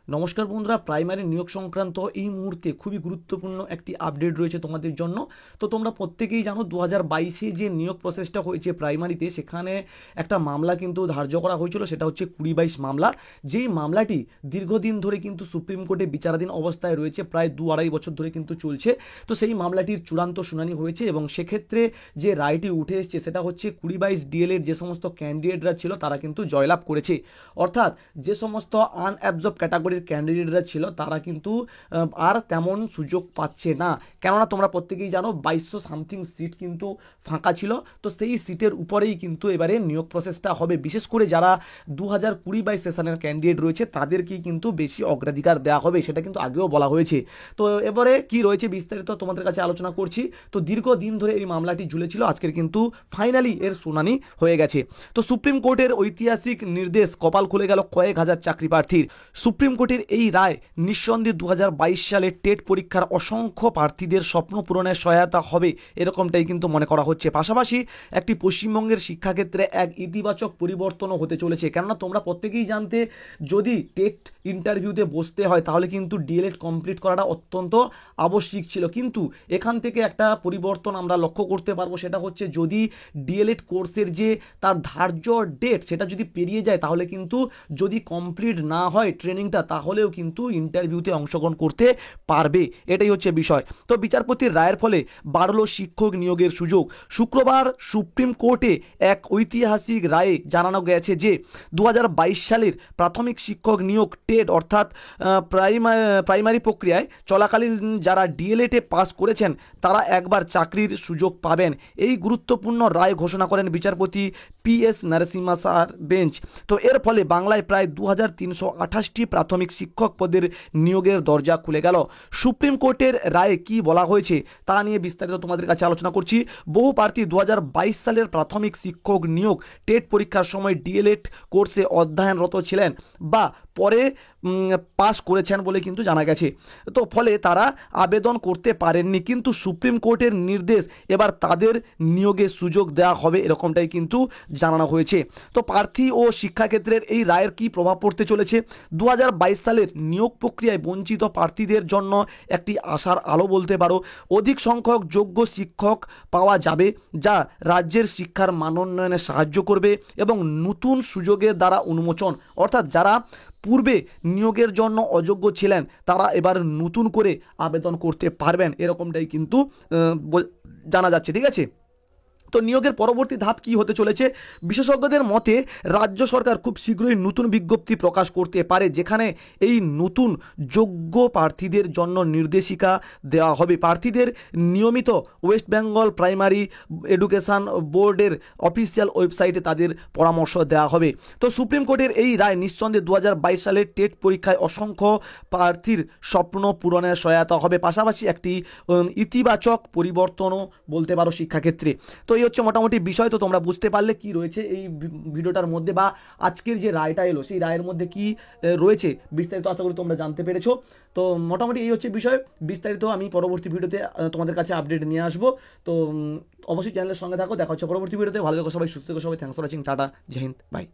নমস্কার বন্ধুরা, প্রাইমারি নিয়োগ সংক্রান্ত এই মুহূর্তে খুবই গুরুত্বপূর্ণ একটি আপডেট রয়েছে তোমাদের জন্য। তো তোমরা প্রত্যেকেই জানো 2022-এ যে নিয়োগ প্রসেসটা হয়েছে প্রাইমারিতে, সেখানে একটা মামলা কিন্তু ধার্য করা হয়েছিল, সেটা হচ্ছে 2022 মামলা। যেই মামলাটি দীর্ঘদিন ধরে কিন্তু সুপ্রিম কোর্টে বিচারাধীন অবস্থায় রয়েছে, প্রায় 2-2.5 বছর ধরে কিন্তু চলছে। তো সেই মামলাটির চূড়ান্ত শুনানি হয়েছে এবং সেক্ষেত্রে যে রায়টি উঠে এসছে সেটা হচ্ছে 2022 ডিএলএড যে সমস্ত ক্যান্ডিডেটরা ছিল তারা কিন্তু জয়লাভ করেছে। অর্থাৎ যে সমস্ত আনঅ্যাবজর্ব ক্যাটাগরি ক্যান্ডিডেটরা ছিল তারা কিন্তু আর তেমন সুযোগ পাচ্ছে না। কেননা তোমরা প্রত্যেকেই জানো 2200 সামথিং সিট কিন্তু ফাঁকা ছিল। তো সেই সিটের উপরেই কিন্তু এবারে নিয়োগ প্রসেসটা হবে। বিশেষ করে যারা 2020-22 সেশনের ক্যান্ডিডেট রয়েছে তাদেরকেই কিন্তু বেশি অগ্রাধিকার দেওয়া হবে, সেটা কিন্তু আগেও বলা হয়েছে। তো এবারে কি রয়েছে বিস্তারিত তোমাদের কাছে আলোচনা করছি। তো দীর্ঘদিন ধরে এই মামলাটি ঝুলেছিল, আজকের কিন্তু ফাইনালি এর শুনানি হয়ে গেছে। তো সুপ্রিম কোর্টের ঐতিহাসিক নির্দেশ কপাল খুলে গেল কয়েক হাজার চাকরি প্রার্থীর। সুপ্রিম কোর্টের এই রায় নিঃসন্দেহে 2022 সালের টেট পরীক্ষার অসংখ্য প্রার্থীদের স্বপ্ন পূরণের সহায়তা হবে, এরকমটাই কিন্তু মনে করা হচ্ছে। পাশাপাশি একটি পশ্চিমবঙ্গের শিক্ষাক্ষেত্রে এক ইতিবাচক পরিবর্তনও হতে চলেছে। কেননা তোমরা প্রত্যেকেই জানতে, যদি টেট ইন্টারভিউতে বসতে হয় তাহলে কিন্তু ডিএলএড কমপ্লিট করাটা অত্যন্ত আবশ্যিক ছিল। কিন্তু এখান থেকে একটা পরিবর্তন আমরা লক্ষ্য করতে পারবো, সেটা হচ্ছে যদি ডিএলএড কোর্সের যে তার ধার্য ডেট সেটা যদি পেরিয়ে যায়, তাহলে কিন্তু যদি কমপ্লিট না হয় ট্রেনিংটা, তাহলেও কিন্তু ইন্টারভিউতে অংশগ্রহণ করতে পারবে। এটাই হচ্ছে বিষয়। তো বিচারপতির রায়ের ফলে বাড়ল শিক্ষক নিয়োগের সুযোগ। শুক্রবার সুপ্রিম কোর্টে এক ঐতিহাসিক রায়ে জানানো গেছে যে 2022 সালের প্রাথমিক শিক্ষক নিয়োগ টেট অর্থাৎ প্রাইমারি প্রক্রিয়ায় চলাকালীন যারা ডিএলএডে পাস করেছেন তারা একবার চাকরির সুযোগ পাবেন। এই গুরুত্বপূর্ণ রায় ঘোষণা করেন বিচারপতি PS নরসিম্হা স্যার বেঞ্চ। তো এর ফলে বাংলায় প্রায় 2328টি প্রাথমিক শিক্ষক পদের নিয়োগের দরজা খুলে গেল। সুপ্রিম কোর্টের রায়ে কি বলা হয়েছে তা নিয়ে বিস্তারিত তোমাদের কাছে আলোচনা করছি। বহু প্রার্থী 2022 সালের প্রাথমিক শিক্ষক নিয়োগ টেট পরীক্ষার সময় ডিএলএড কোর্সে অধ্যয়নরত ছিলেন বা পরে পাস করেছেন বলে কিন্তু জানা গেছে। তো ফলে তারা আবেদন করতে পারেননি, কিন্তু সুপ্রিম কোর্টের নির্দেশ এবার তাদের নিয়োগের সুযোগ দেওয়া হবে, এরকমটাই কিন্তু জানানো হয়েছে। তো প্রার্থী ও শিক্ষাক্ষেত্রের এই রায়ের কি প্রভাব পড়তে চলেছে? 2022 সালের নিয়োগ প্রক্রিয়ায় বঞ্চিত প্রার্থীদের জন্য একটি আশার আলো বলতে পারো। অধিক সংখ্যক যোগ্য শিক্ষক পাওয়া যাবে, যা রাজ্যের শিক্ষার মানোন্নয়নে সাহায্য করবে এবং নতুন সুযোগের দ্বারা উন্মোচন, অর্থাৎ যারা পূর্বে নিয়োগের জন্য অযোগ্য ছিলেন তারা এবার নতুন করে আবেদন করতে পারবেন, এরকমটাই কিন্তু জানা যাচ্ছে। ঠিক আছে, তো নিয়োগের পরবর্তী ধাপ কি হতে চলেছে? বিশেষজ্ঞদের মতে রাজ্য সরকার খুব শীঘ্রই নতুন বিজ্ঞপ্তি প্রকাশ করতে পারে, যেখানে এই নতুন যোগ্য প্রার্থীদের জন্য নির্দেশিকা দেওয়া হবে। প্রার্থীদের নিয়মিত ওয়েস্ট বেঙ্গল প্রাইমারি এডুকেশন বোর্ডের অফিসিয়াল ওয়েবসাইটে তাদের পরামর্শ দেওয়া হবে। তো সুপ্রিম কোর্টের এই রায় নিঃসন্দেহে 2022 সালের টেট পরীক্ষায় অসংখ্য প্রার্থীর স্বপ্ন পূরণের সহায়তা হবে, পাশাপাশি একটি ইতিবাচক পরিবর্তনও বলতে পারো শিক্ষাক্ষেত্রে। তো এই হচ্ছে মোটামুটি বিষয়। তো তোমরা বুঝতে পারলে কি রয়েছে এই ভিডিওটার মধ্যে, বা আজকের যে রায়টা এলো সেই রায়ের মধ্যে কি রয়েছে বিস্তারিত আশা করি তোমরা জানতে পেরেছো। তো মোটামুটি এই হচ্ছে বিষয়। বিস্তারিত আমি পরবর্তী ভিডিওতে তোমাদের কাছে আপডেট নিয়ে আসবো। তো অবশ্যই চ্যানেলের সঙ্গে থাকো। দেখা হচ্ছে পরবর্তী ভিডিওতে। ভালো থেকো সবাই, সুস্থ থেকো সবাই। Thanks for watching. Tata, Jai Hind, by.